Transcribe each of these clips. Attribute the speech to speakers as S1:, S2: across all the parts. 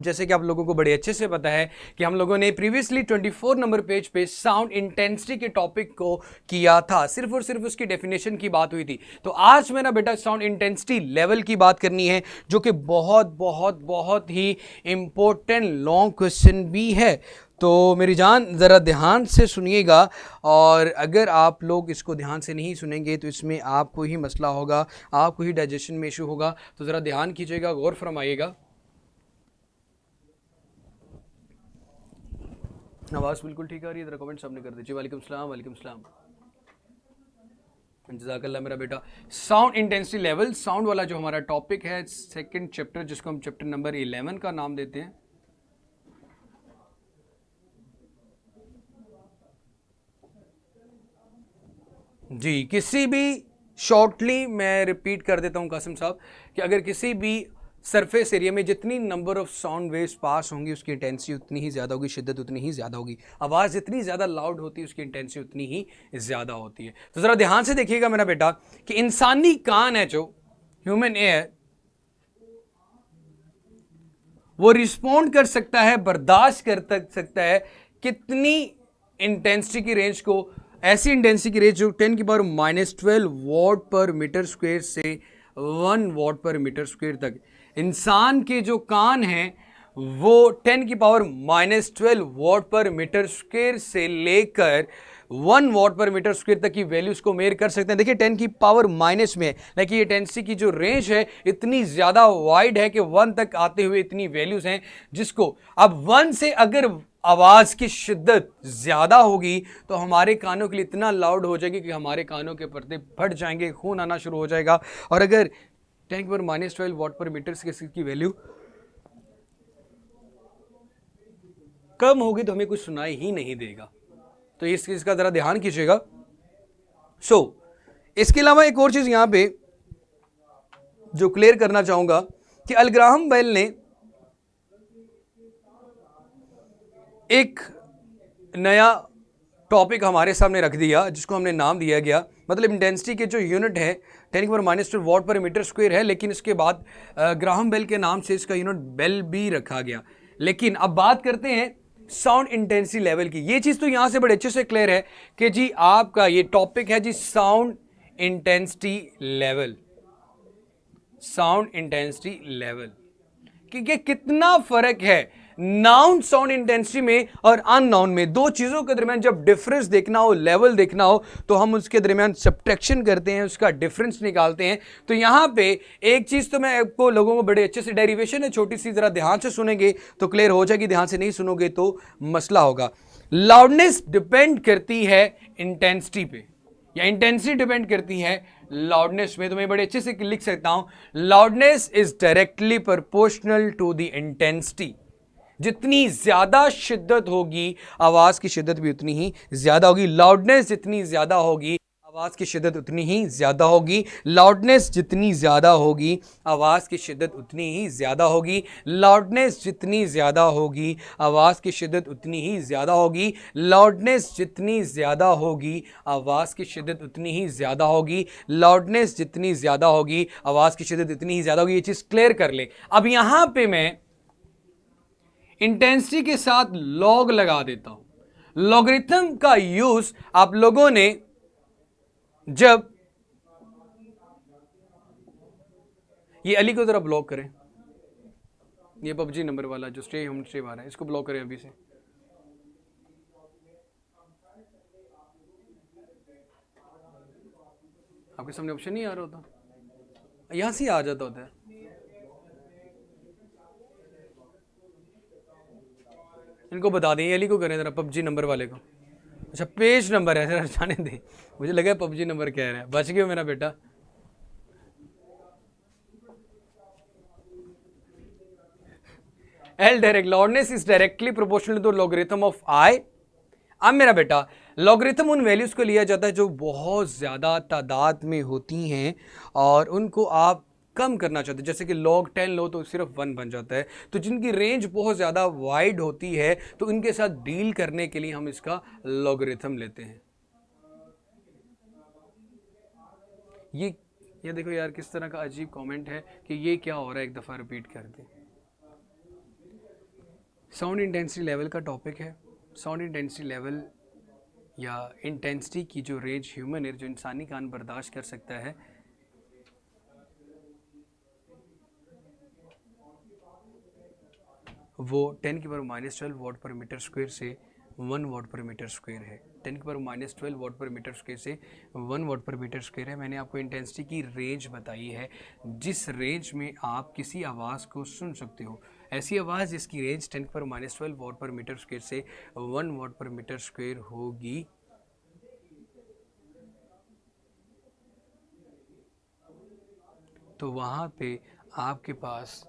S1: जैसे कि आप लोगों को बड़े अच्छे से पता है कि हम लोगों ने प्रीवियसली 24 नंबर पेज पे साउंड इंटेंसिटी के टॉपिक को किया था, सिर्फ और सिर्फ उसकी डेफिनेशन की बात हुई थी। तो आज मेरा बेटा साउंड इंटेंसिटी लेवल की बात करनी है, जो कि बहुत बहुत बहुत ही इंपॉर्टेंट लॉन्ग क्वेश्चन भी है। तो मेरी जान ज़रा ध्यान से सुनिएगा, और अगर आप लोग इसको ध्यान से नहीं सुनेंगे तो इसमें आपको ही मसला होगा, आपको ही डाइजेशन में इशू होगा। तो ज़रा ध्यान कीजिएगा, गौर फरमाइएगा। आवाज़ बिल्कुल ठीक आ रही है? ज़रा कमेंट सामने कर दीजिए। वालेकुम सलाम, वालेकुम सलाम, जज़ाकल्लाह मेरा बेटा। साउंड इंटेंसिटी लेवल, साउंड वाला जो हमारा टॉपिक है, सेकंड चैप्टर, जिसको हम चैप्टर नंबर 11 का नाम देते हैं। जी, किसी भी शॉर्टली मैं रिपीट कर देता हूं कासिम साहब कि अगर किसी भी सरफेस एरिया में जितनी नंबर ऑफ साउंड वेव्स पास होंगी उसकी इंटेंसिटी उतनी ही ज़्यादा होगी, शिद्दत उतनी ही ज़्यादा होगी। आवाज़ जितनी ज़्यादा लाउड होती है उसकी इंटेंसिटी उतनी ही ज़्यादा होती है। तो ज़रा ध्यान से देखिएगा मेरा बेटा कि इंसानी कान है जो ह्यूमन एयर, वो रिस्पॉन्ड कर सकता है, बर्दाश्त कर सकता है कितनी इंटेंसिटी की रेंज को, ऐसी इंटेंसिटी की रेंज जो 10 की पावर -12 वॉट पर मीटर स्क्वायर से 1 वॉट पर मीटर स्क्वायर तक। इंसान के जो कान हैं वो 10 की पावर -12 वॉट पर मीटर स्क्वायर से लेकर 1 वॉट पर मीटर स्क्वायर तक की वैल्यूज को मेयर कर सकते हैं। देखिए 10 की पावर माइनस में है, लेकिन ये इंटेंसिटी की जो रेंज है इतनी ज्यादा वाइड है कि 1 तक आते हुए इतनी वैल्यूज हैं, जिसको अब 1 से अगर आवाज की शिद्दत ज्यादा होगी तो हमारे कानों के लिए इतना लाउड हो जाएगी कि हमारे कानों के पर्दे फट जाएंगे, खून आना शुरू हो जाएगा। और अगर 10 की पावर -12 वॉट पर मीटर की वैल्यू कम होगी तो हमें कुछ सुनाई ही नहीं देगा। तो इस चीज का जरा ध्यान कीजिएगा। इसके अलावा एक और चीज यहां पे जो क्लियर करना चाहूंगा कि अल ग्राहम बेल ने एक नया टॉपिक हमारे सामने रख दिया, जिसको हमने नाम दिया गया, मतलब इंटेंसिटी के जो यूनिट है 10 की पावर -12 वॉट पर मीटर स्क्वायर है, लेकिन इसके बाद ग्राहम बेल के नाम से इसका यूनिट बेल भी रखा गया। लेकिन अब बात करते हैं साउंड इंटेंसिटी लेवल की। ये चीज तो यहां से बड़े अच्छे से क्लियर है कि जी आपका ये टॉपिक है जी sound intensity level. Sound intensity level कि कितना फर्क है नाउन साउंड इंटेंसिटी में और अननाउन में। दो चीजों के दरमियान जब डिफरेंस देखना हो, लेवल देखना हो, तो हम उसके दरमियान सब्ट्रैक्शन करते हैं, उसका डिफरेंस निकालते हैं। तो यहां पे एक चीज तो मैं आपको लोगों को बड़े अच्छे से, डेरिवेशन है छोटी सी, जरा ध्यान से सुनेंगे तो क्लियर हो जाएगी, ध्यान से नहीं सुनोगे तो मसला होगा। लाउडनेस डिपेंड करती है इंटेंसिटी पे, या इंटेंसिटी डिपेंड करती है लाउडनेस में। तो मैं बड़े अच्छे से लिख सकता हूं, loudness is directly proportional to the intensity. जितनी ज्यादा शिद्दत होगी आवाज की शिद्दत भी उतनी ही ज्यादा होगी। लाउडनेस जितनी ज्यादा होगी आवाज की शिद्दत उतनी ही ज्यादा होगी। लाउडनेस जितनी ज्यादा होगी आवाज की शिद्दत उतनी ही ज्यादा होगी। लाउडनेस जितनी ज्यादा होगी आवाज की शिद्दत उतनी ही ज्यादा होगी। लाउडनेस जितनी ज्यादा होगी आवाज की शिद्दत उतनी ही ज्यादा होगी। लाउडनेस जितनी ज्यादा होगी आवाज की शिद्दत उतनी ही ज्यादा होगी। ये चीज क्लियर कर ले। अब यहां पे मैं इंटेंसिटी के साथ लॉग लगा देता हूं। लॉगरिथम का यूज आप लोगों ने जब, ये अली को जरा ब्लॉक करें, ये पबजी नंबर वाला जो स्टे होम स्टे वाला है, इसको ब्लॉक करें अभी से। आपके सामने ऑप्शन नहीं आ रहा होता, यहां से आ जाता होता है। इनको बता दें, अली को करें जरा, पबजी नंबर वाले को। अच्छा पेज नंबर है, जरा जाने दें, मुझे लगा पबजी नंबर कह रहा है। बच गया मेरा बेटा। L direct, loudness is directly proportional to logarithm of I. अब मेरा बेटा लॉगरिथम उन वैल्यूज को लिया जाता है जो बहुत ज्यादा तादाद में होती हैं और उनको आप कम करना चाहते हैं। जैसे कि log 10 लो तो सिर्फ 1 बन जाता है। तो जिनकी रेंज बहुत ज़्यादा वाइड होती है तो इनके साथ डील करने के लिए हम इसका लॉगरिथम लेते हैं। ये देखो यार किस तरह का अजीब कमेंट है कि ये क्या हो रहा है, एक दफ़ा रिपीट कर दे। साउंड इंटेंसिटी लेवल का टॉपिक है। साउंड इंटेंसिटी लेवल या इंटेंसिटी की जो रेंज ह्यूमन एयर, जो इंसानी कान बर्दाश्त कर सकता है, वो 10 की पावर -12 वॉट पर मीटर स्क्वायर से 1 वॉट पर मीटर स्क्वायर है। 10 की पावर -12 वॉट पर मीटर स्क्वायर से 1 वॉट पर मीटर स्क्वायर है। मैंने आपको इंटेंसिटी की रेंज बताई है, जिस रेंज में आप किसी आवाज़ को सुन सकते हो। ऐसी आवाज़ जिसकी रेंज 10 की पावर -12 वॉट पर मीटर स्क्वायर से 1 वॉट पर मीटर स्क्वायर होगी, तो वहाँ पे आपके पास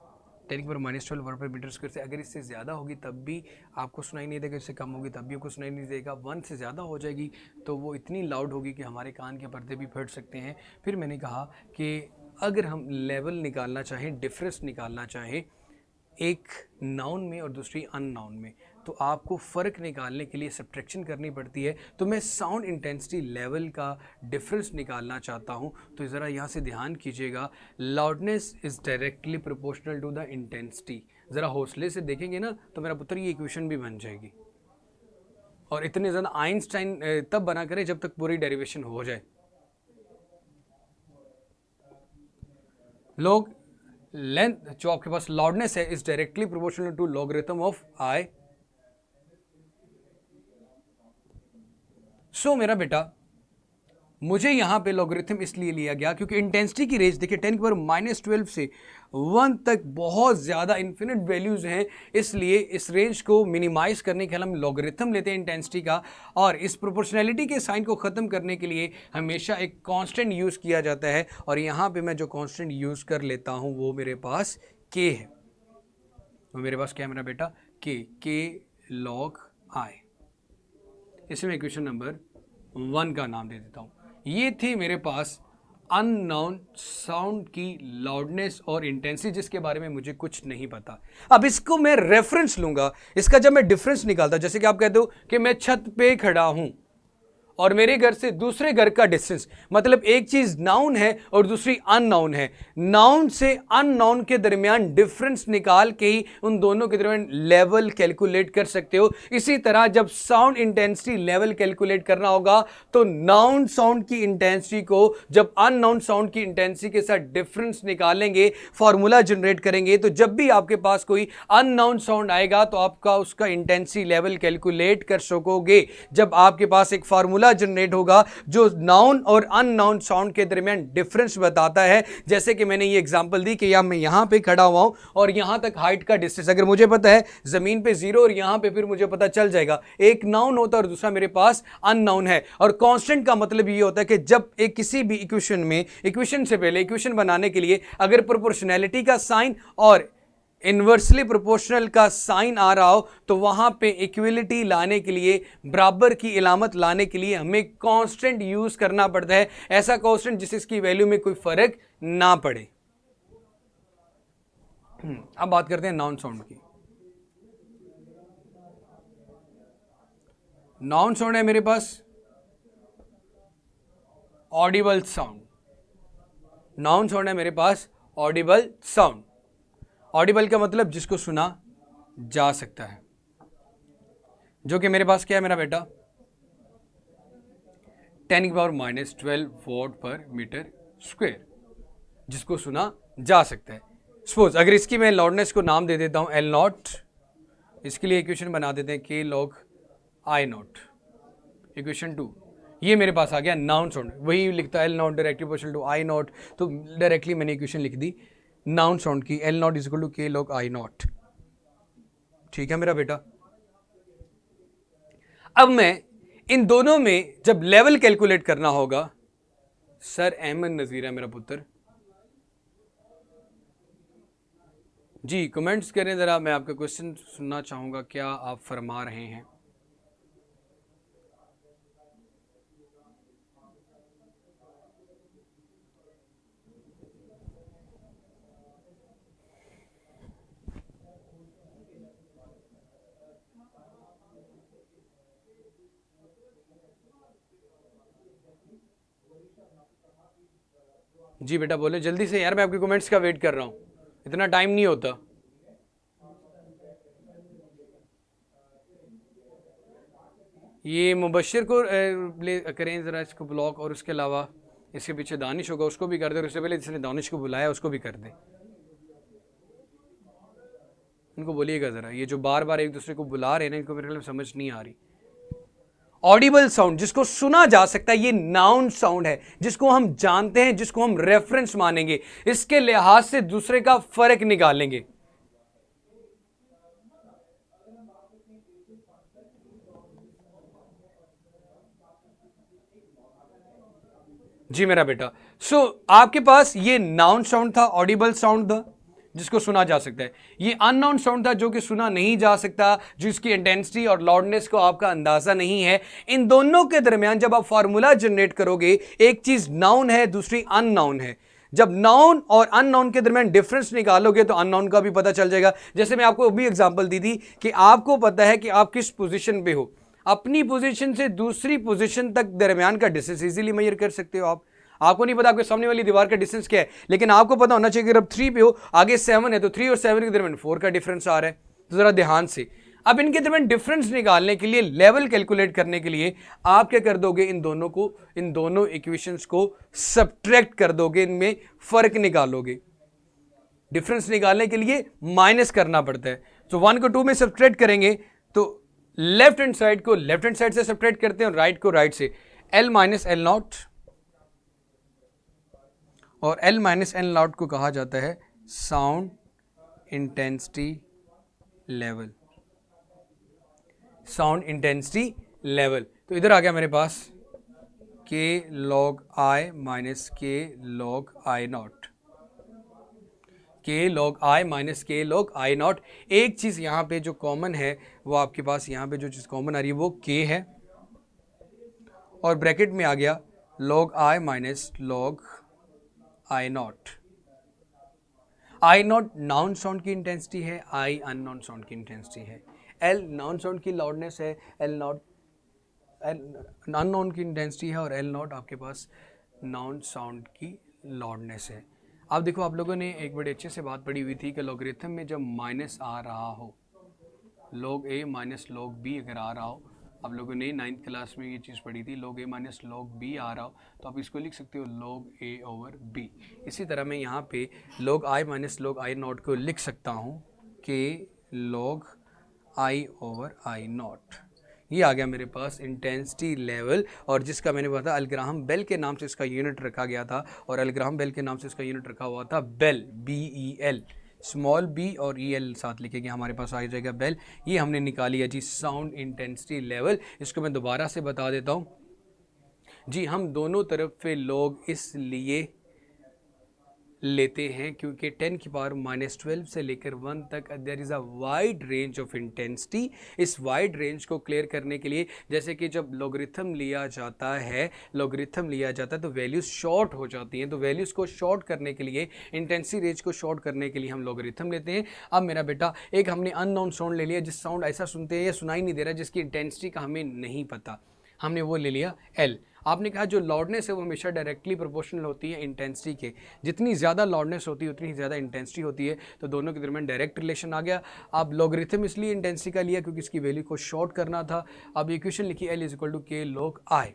S1: 10 की पावर -12 वॉट पर मीटर स्क्वायर से अगर इससे ज़्यादा होगी तब भी आपको सुनाई नहीं देगा, इससे कम होगी तब भी आपको सुनाई नहीं देगा। 1 से ज़्यादा हो जाएगी तो वो इतनी लाउड होगी कि हमारे कान के पर्दे भी फट सकते हैं। फिर मैंने कहा कि अगर हम लेवल निकालना चाहें, डिफरेंस निकालना चाहें एक नाउन में और दूसरी अननाउन में, तो आपको फ़र्क निकालने के लिए सब्ट्रैक्शन करनी पड़ती है। तो मैं साउंड इंटेंसिटी लेवल का डिफरेंस निकालना चाहता हूँ, तो ज़रा यहाँ से ध्यान कीजिएगा। Loudness is directly proportional to the intensity. ज़रा हौसले से देखेंगे ना तो मेरा पुत्र ये इक्वेशन भी बन जाएगी। और इतने ज़्यादा आइंस्टाइन तब बना करें जब तक पूरी डेरिवेशन हो जाए। लोग लेंथ जो आपके पास लाउडनेस है is directly proportional to logarithm of I. So मेरा बेटा, मुझे यहां पे लॉगरिथम इसलिए लिया गया क्योंकि इंटेंसिटी की रेंज देखिए 10 की पावर -12 से 1 तक बहुत ज़्यादा इन्फिनिट वैल्यूज़ हैं, इसलिए इस रेंज को मिनिमाइज करने के लिए हम लॉगरिथम लेते हैं इंटेंसिटी का। और इस प्रोपोर्शनैलिटी के साइन को ख़त्म करने के लिए हमेशा एक कांस्टेंट यूज़ किया जाता है, और यहाँ पे मैं जो कांस्टेंट यूज़ कर लेता हूँ वो मेरे पास k है। वो मेरे पास क्या है मेरा बेटा? k log i। इसे मैं इक्वेशन नंबर 1 का नाम दे देता हूँ। ये थी मेरे पास अननोन साउंड की लाउडनेस और इंटेंसिटी, जिसके बारे में मुझे कुछ नहीं पता। अब इसको मैं रेफरेंस लूंगा, इसका जब मैं डिफरेंस निकालता, जैसे कि आप कहते हो कि मैं छत पे खड़ा हूं और मेरे घर से दूसरे घर का डिस्टेंस, मतलब एक चीज नाउन है और दूसरी अननाउन है। नाउन से अननाउन के दरमियान डिफरेंस निकाल के ही उन दोनों के दरमियान लेवल कैलकुलेट कर सकते हो। इसी तरह जब साउंड इंटेंसिटी लेवल कैलकुलेट करना होगा तो नाउन साउंड की इंटेंसिटी को जब अननाउन साउंड की इंटेंसिटी के साथ डिफरेंस निकालेंगे, फॉर्मूला जनरेट करेंगे, तो जब भी आपके पास कोई अननाउन साउंड आएगा तो आपका उसका इंटेंसिटी लेवल कैलकुलेट कर सकोगे। जब आपके पास एक फार्मूला जनरेट होगा जो नाउन और अननाउन साउंड के दरमियान डिफरेंस बताता है, जैसे कि मैंने ये एग्जांपल दी कि या मैं यहां पे खड़ा हुआ हूं और यहां तक हाइट का डिस्टेंस अगर मुझे पता है जमीन पे 0 और यहां पे फिर मुझे पता चल जाएगा, एक नाउन होता है और दूसरा मेरे पास अननाउन है। और कांस्टेंट का मतलब ये होता है कि जब एक किसी भी इक्वेशन में, इक्वेशन से पहले इक्वेशन बनाने के लिए अगर प्रोपोर्शनैलिटी का साइन और इन्वर्सली प्रोपोर्शनल का साइन आ रहा हो तो वहां पे इक्विलिटी लाने के लिए, बराबर की इलामत लाने के लिए हमें कांस्टेंट यूज करना पड़ता है। ऐसा कांस्टेंट जिसकी वैल्यू में कोई फर्क ना पड़े। अब बात करते हैं नाउन साउंड की। नाउन साउंड है मेरे पास ऑडिबल साउंड। नाउन साउंड है मेरे पास ऑडिबल साउंड। ऑडिबल का मतलब जिसको सुना जा सकता है, जो कि मेरे पास क्या है मेरा बेटा? 10 की पावर -12 वॉट पर मीटर स्क्वायर, जिसको सुना जा सकता है। सपोज अगर इसकी मैं लाउडनेस को नाम दे देता हूं L0, इसके लिए इक्वेशन बना देते हैं k log I0। इक्वेशन 2 ये मेरे पास आ गया नाउन साउंड, वही लिखता है L0 directly proportional to I0, तो डायरेक्टली मैंने इक्वेशन लिख दी नाउन साउंड की L0 is equal to k log I0। ठीक है मेरा बेटा। अब मैं इन दोनों में जब लेवल कैलकुलेट करना होगा, सर अहमद नजीर है मेरा पुत्र जी, कमेंट्स करें जरा, मैं आपका क्वेश्चन सुनना चाहूंगा, क्या आप फरमा रहे हैं? जी बेटा बोले जल्दी से यार, मैं आपके कमेंट्स का वेट कर रहा हूं, इतना टाइम नहीं होता। ये मुबशिर को प्ले करें ज़रा, इसको ब्लॉक, और उसके अलावा इसके पीछे दानिश होगा उसको भी कर दे, और उससे पहले जिसने दानिश को बुलाया उसको भी कर दे। उनको बोलिएगा ज़रा, ये जो बार बार एक दूसरे को बुला रहे हैं ना, इनको मेरे ख्याल में समझ नहीं आ रही। ऑडिबल साउंड जिसको सुना जा सकता है, ये नाउन साउंड है, जिसको हम जानते हैं, जिसको हम रेफरेंस मानेंगे, इसके लिहाज से दूसरे का फर्क निकालेंगे। जी मेरा बेटा, आपके पास ये नाउन साउंड था, ऑडिबल साउंड था जिसको सुना जा सकता है। ये अननाउन साउंड था जो कि सुना नहीं जा सकता, जिसकी इंटेंसिटी और लाउडनेस को आपका अंदाजा नहीं है। इन दोनों के दरमियान जब आप फार्मूला जनरेट करोगे, एक चीज नाउन है, दूसरी अननाउन है। जब नाउन और अननाउन के दरमियान डिफरेंस निकालोगे तो अननाउन का भी पता चल जाएगा। जैसे मैं आपको अभी एग्जांपल दी थी कि आपको पता है कि आप किस पोजीशन पे हो, अपनी पोजीशन से दूसरी पोजीशन तक दरमियान का डिस्टेंस इजीली मेजर कर सकते हो। आपको नहीं पता आपके सामने वाली दीवार का डिस्टेंस क्या है, लेकिन आपको पता होना चाहिए कि अगर 3 पे हो, आगे 7 है, तो 3 और 7 के दरमियान 4 का डिफरेंस आ रहा है। तो जरा ध्यान से, अब इनके दरमियान डिफरेंस निकालने के लिए, लेवल कैलकुलेट करने के लिए आप क्या कर दोगे, इन दोनों इक्वेशंस को सब्ट्रैक्ट कर दोगे, इनमें फर्क निकालोगे। डिफरेंस निकालने के लिए माइनस करना पड़ता है। तो 1 को 2 में सब्ट्रैक्ट करेंगे तो लेफ्ट हैंड साइड को लेफ्ट हैंड साइड से सब्ट्रैक्ट करते हैं और राइट को राइट से। L माइनस एल नॉट, और L माइनस एल नॉट को कहा जाता है sound intensity level. Sound intensity level, तो इधर आ गया मेरे पास K log I minus K log I not, K log I minus K log I not. एक चीज यहां पे जो कॉमन है, वो आपके पास यहां पे जो चीज कॉमन आ रही है वो K है, और ब्रैकेट में आ गया log I minus log I not. I not noun sound की इंटेंसिटी है, I अननाउन साउंड की इंटेंसिटी है। L नाउन साउंड की लाउडनेस है, L नॉट अननाउन की इंटेंसिटी है, और L नॉट आपके पास नाउन साउंड की लाउडनेस है। अब देखो, आप लोगों ने एक बड़े अच्छे से बात पढ़ी हुई थी कि लॉगरिथम में जब माइनस आ रहा हो, log A minus log B अगर आ रहा हो, आप लोगों ने 9th क्लास में ये चीज़ पढ़ी थी, log A minus log B आ रहा हो, तो आप इसको लिख सकते हो log A ओवर B। इसी तरह मैं यहाँ पे log I minus log I not को लिख सकता हूँ K log I over I not. ये आ गया मेरे पास इंटेंसिटी लेवल, और जिसका मैंने बताया अल-ग्राहम बेल के नाम से इसका यूनिट रखा गया था, और अल-ग्राहम बेल के नाम से इसका यूनिट रखा हुआ था बेल, BEL, स्मॉल b और EL साथ लिखेंगे, हमारे पास आ जाएगा बेल। ये हमने निकाली है जी साउंड इंटेंसिटी लेवल। इसको मैं दोबारा से बता देता हूँ जी, हम दोनों तरफ पे लोग इसलिए लेते हैं क्योंकि 10 की पावर -12 से लेकर 1 तक there is a wide range of intensity. इस वाइड रेंज को क्लियर करने के लिए, जैसे कि जब लॉगरिथम लिया जाता है तो वैल्यूज़ शॉर्ट हो जाती हैं, तो वैल्यूज़ को शॉर्ट करने के लिए, इंटेंसिटी रेंज को शॉर्ट करने के लिए हम लॉगरिथम लेते हैं। अब मेरा बेटा, एक हमने अननोन साउंड ले लिया, जिस साउंड ऐसा सुनते हैं या सुनाई नहीं दे रहा, जिसकी इंटेंसिटी का हमें नहीं पता, हमने वो ले लिया L। आपने कहा जो लाउडनेस है वो हमेशा डायरेक्टली प्रोपोर्शनल होती है इंटेंसिटी के, जितनी ज़्यादा लाउडनेस होती है उतनी ही ज़्यादा इंटेंसिटी होती है, तो दोनों के दरमियान डायरेक्ट रिलेशन आ गया। अब लॉगरिथम इसलिए इंटेंसिटी का लिया क्योंकि इसकी वैल्यू को शॉर्ट करना था। अब इक्वेशन लिखी L is equal to K log I।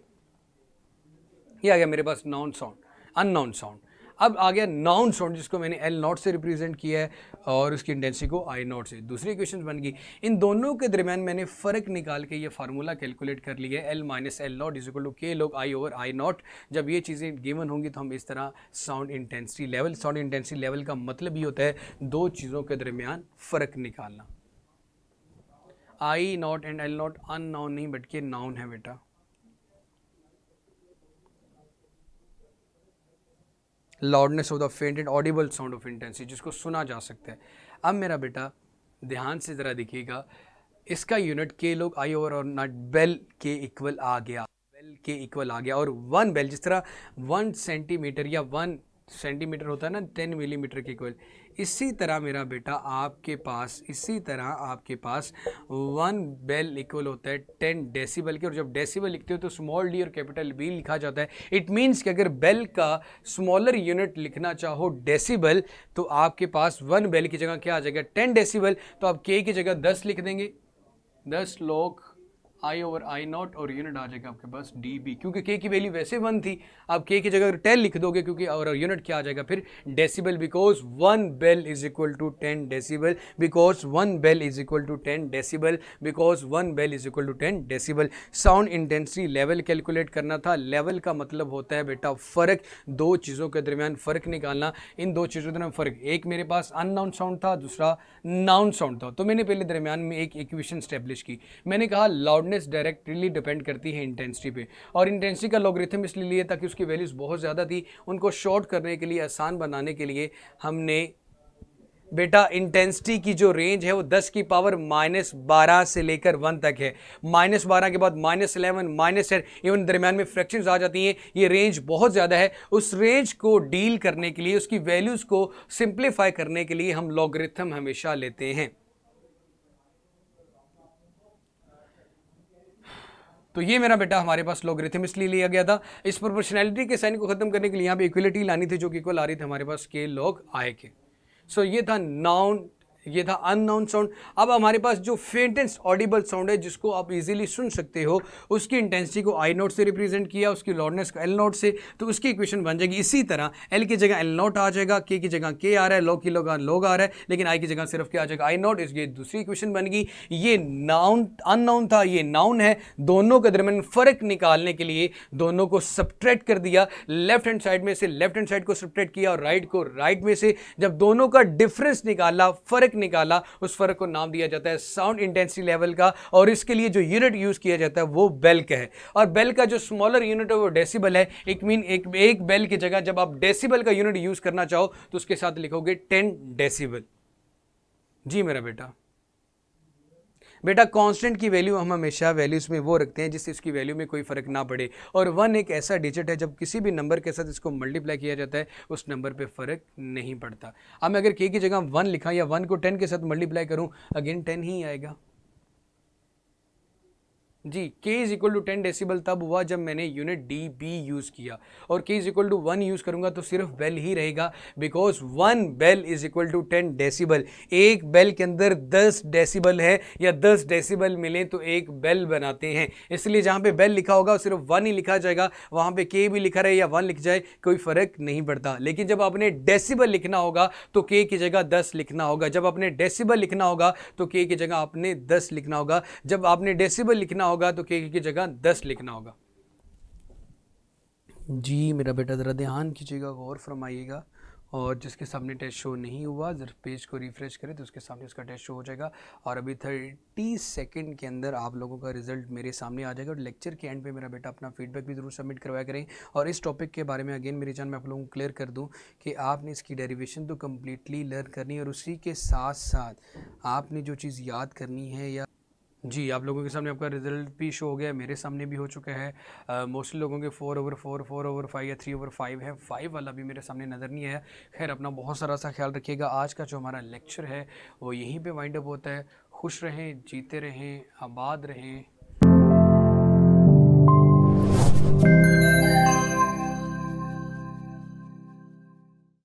S1: ये आ गया मेरे पास नाउन साउंड, अननाउन साउंड। अब आ गया नाउन साउंड, जिसको मैंने L नॉट से रिप्रेजेंट किया है और उसकी इंटेंसिटी को I नॉट से। दूसरी इक्वेशन बन गई, इन दोनों के दरमियान मैंने फ़र्क निकाल के ये फार्मूला कैलकुलेट कर लिया है, L minus L naught is equal to K log I over I naught. जब ये चीज़ें गिवन होंगी तो हम इस तरह साउंड इंटेंसिटी लेवल का मतलब ही होता है दो चीज़ों के दरमियान फ़र्क निकालना। I not and L not unknown नहीं बल्कि नाउन है बेटा। लाउडनेस ऑफ द फेंट and Audible sound of intensity, जिसको सुना जा सकता है। अब मेरा बेटा ध्यान से ज़रा देखिएगा, इसका unit K log I over और नॉट बेल के इक्वल आ गया, बेल के इक्वल आ गया। और 1 बेल, जिस तरह 1 सेंटीमीटर या 1 सेंटीमीटर होता है ना 10 मिलीमीटर के इक्वल, इसी तरह मेरा बेटा आपके पास 1 बेल इक्वल होता है 10 डेसिबल के। और जब डेसिबल लिखते हो तो स्मॉल d और कैपिटल B लिखा जाता है। इट मीन्स कि अगर बेल का स्मॉलर यूनिट लिखना चाहो डेसिबल, तो आपके पास 1 बेल की जगह क्या आ जाएगा 10 डेसिबल, तो आप K की जगह 10 लिख देंगे, 10 log I over I not और यूनिट आ जाएगा आपके पास डी बी, क्योंकि के की वैल्यू वैसे 1 थी, आप के की जगह 10 लिख दोगे क्योंकि, और यूनिट क्या आ जाएगा फिर decibel, because 1 bel is equal to 10 decibel, because 1 bel is equal to 10 decibel, because 1 bel is equal to 10 decibel. Sound intensity level calculate करना था। लेवल का मतलब होता है बेटा फ़र्क, दो चीज़ों के दरमियान फ़र्क निकालना। इन दो चीज़ों के दरमियान फ़र्क, एक मेरे पास अननाउन साउंड था, दूसरा नाउन साउंड था, तो मैंने पहले दरमियान में एक इक्वेशन स्टैब्लिश की। मैंने कहा लाउडनेस डायरेक्टली डिपेंड करती है इंटेंसिटी पे, और इंटेंसिटी का लॉगरिथम इसलिए लिया ताकि उसकी वैल्यूज़ बहुत ज़्यादा थी, उनको शॉर्ट करने के लिए, आसान बनाने के लिए हमने बेटा इंटेंसिटी की जो रेंज है वो 10 की पावर -12 से लेकर 1 तक है। -12 के बाद -11, -10, इवन दरमियान में फ्रैक्शंस आ जाती हैं। ये रेंज बहुत ज़्यादा है। उस रेंज को डील करने के लिए, उसकी वैल्यूज़ को सिंप्लीफाई करने के लिए हम लॉगरिथम हमेशा लेते हैं। तो ये मेरा बेटा हमारे पास लॉगरिथम इसलिए लिया गया था। इस प्रोपोर्शनैलिटी के साइन को खत्म करने के लिए यहाँ पे इक्वलिटी लानी थी, जो कि इक्वल आ रही थी हमारे पास के लॉग आए के। सो ये था नाउन, ये था अननाउन साउंड। अब हमारे पास जो फेंटेस्ट ऑडिबल साउंड है, जिसको आप इजीली सुन सकते हो, उसकी इंटेंसिटी को आई नोट से रिप्रेजेंट किया, उसकी लाउडनेस को एल नोट से, तो उसकी इक्वेशन बन जाएगी इसी तरह। एल की जगह एल नोट आ जाएगा, के की जगह के आ रहा है, लॉग की जगह लॉग आ रहा है, लेकिन आई की जगह सिर्फ क्या आ जाएगा, आई नोट। इसकी दूसरी इक्वेशन बन गई। ये नाउन अननाउन था, ये नाउन है। दोनों के दरमियान फर्क निकालने के लिए दोनों को सब्ट्रैक्ट कर दिया। लेफ्ट हैंड साइड में से लेफ्ट हैंड साइड को सब्ट्रैक्ट किया, और राइट को राइट में से। जब दोनों का डिफरेंस निकाला, फर्क निकाला, उस फर्क को नाम दिया जाता है साउंड इंटेंसिटी लेवल का, और इसके लिए जो यूनिट यूज किया जाता है वो बेल का है। और बेल का जो स्मॉलर यूनिट है वो डेसिबल है। एक बेल की जगह जब आप डेसिबल का यूनिट यूज करना चाहो तो उसके साथ लिखोगे 10 डेसिबल। जी मेरा बेटा कांस्टेंट की वैल्यू हम हमेशा वैल्यूज में वो रखते हैं जिससे इसकी वैल्यू में कोई फर्क ना पड़े। और 1 एक ऐसा डिजिट है, जब किसी भी नंबर के साथ इसको मल्टीप्लाई किया जाता है उस नंबर पे फर्क नहीं पड़ता। अब मैं अगर के की जगह 1 लिखा या 1 को 10 के साथ मल्टीप्लाई करूं, अगेन 10 ही आएगा। जी, k is equal to 10 decibel तब हुआ जब मैंने यूनिट डी बी यूज़ किया, और k is equal to 1 use करूंगा तो सिर्फ बेल ही रहेगा, because 1 bel is equal to 10 decibel. एक बेल के अंदर 10 डेसिबल है, या 10 डेसिबल मिले तो एक बेल बनाते हैं। इसलिए जहाँ पे बेल लिखा होगा सिर्फ 1 ही लिखा जाएगा, वहाँ पे k भी लिखा रहे या 1 लिख जाए कोई फ़र्क नहीं पड़ता। लेकिन जब आपने डेसिबल लिखना होगा तो k की जगह 10 लिखना होगा। जब आपने डेसिबल लिखना होगा तो k की जगह आपने 10 लिखना होगा। जब आपने डेसिबल लिखना होगा तो के की जगह 10 लिखना होगा। जी मेरा बेटा ज़रा ध्यान कीजिएगा, गौर फरमाइएगा। और जिसके सामने टेस्ट शो नहीं हुआ, जब पेज को रिफ्रेश करें तो उसके सामने उसका टेस्ट शो हो जाएगा। और अभी 30 सेकंड के अंदर आप लोगों का रिजल्ट मेरे सामने आ जाएगा। और लेक्चर के एंड पे मेरा बेटा अपना फीडबैक भी ज़रूर सबमिट करवाया करें। और इस टॉपिक के बारे में अगेन मेरी जान मैं आप लोगों को क्लियर कर दूं कि आपने इसकी डेरिवेशन तो कम्प्लीटली लर्न करनी है, और उसी के साथ साथ आपने जो चीज़ याद करनी है, या जी आप लोगों के सामने आपका रिजल्ट भी शो हो गया है, मेरे सामने भी हो चुका है। मोस्टली लोगों के 4/4, 4/5 या 3/5 है। 5 वाला भी मेरे सामने नज़र नहीं आया। खैर अपना बहुत सारा सा ख्याल रखिएगा। आज का जो हमारा लेक्चर है वो यहीं पे वाइंड अप होता है। खुश रहें, जीते रहें, आबाद रहें।